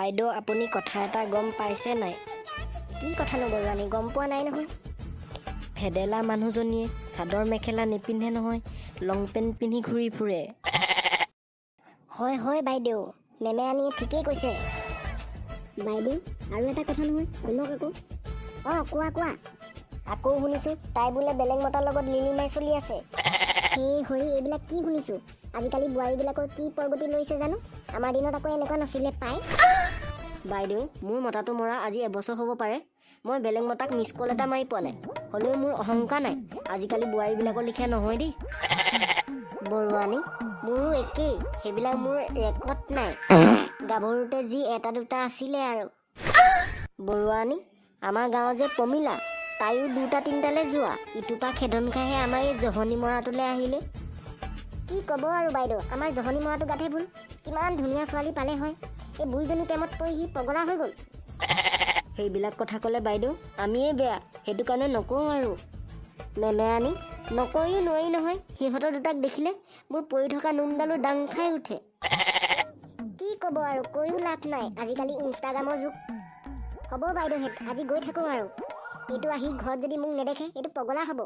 বাইদেউ আপুনি কথা এটা গম পাইছে নাই? কি কথানো বৰুৱানী, গম পোৱা নাই নহয়। ভেদেলা মানুহজনীয়ে চাদৰ মেখেলা নিপিন্ধে নহয়, লং পেণ্ট পিন্ধি ঘূৰি ফুৰে। হয় হয় বাইদেউ, মেমে আনিয়ে ঠিকেই কৈছে। বাইদেউ আৰু এটা কথা নহয়, শুনক আকৌ। অঁ কোৱা কোৱা। আকৌ শুনিছোঁ তাই বোলে বেলেগ মতাৰ লগত লিলিমাই চলি আছে। সেই হৰি, এইবিলাক কি শুনিছোঁ? আজিকালি বোৱাৰীবিলাকৰ কি প্ৰগতি লৈছে জানো। আমাৰ দিনত আকৌ এনেকুৱা নাছিলে পাই। বাইদেউ মোৰ মতাটো মৰা আজি এবছৰ হ'ব পাৰে। মই বেলেগ মতাক মিছ কল এটা মাৰি পোৱা নাই। হ'লেও মোৰ অহংকাৰ নাই, আজিকালি বোৱাৰীবিলাকৰ লিখীয়া নহয় দেই। বৰুৱানী মোৰো একেই, সেইবিলাক মোৰ ৰেকৰ্ড নাই। গাভৰুতে যি এটা দুটা আছিলে আৰু। বৰুৱানী আমাৰ গাঁৱৰ যে প্ৰমিলা, তাইও 2টা 3টালৈ যোৱা, ইটোপা খেদন খাইহে আমাৰ এই জহনী মৰাটোলৈ আহিলে। কি ক'ব আৰু বাইদেউ, আমাৰ জহনী মৰাটো গাতহে ভুল। কিমান ধুনীয়া ছোৱালী পালে হয়, এই বুঢ়ীজনী প্ৰেমত পৰি সি পগলা হৈ গ'ল। সেইবিলাক কথা ক'লে বাইদেউ আমিয়ে বেয়া, সেইটো কাৰণে নকওঁ আৰু। মেমেৰানী নকৰিও নোৱাৰি নহয়, সিহঁতৰ দুটাক দেখিলে মোৰ পৰি থকা নোমডালো দাং খাই উঠে। কি ক'ব আৰু, কৈও লাভ নাই, আজিকালি ইনষ্টাগ্ৰামৰ যুগ। হ'ব বাইদেউহেঁত, আজি গৈ থাকোঁ আৰু। এইটো আহি ঘৰত যদি মোক নেদেখে এইটো পগলা হ'ব।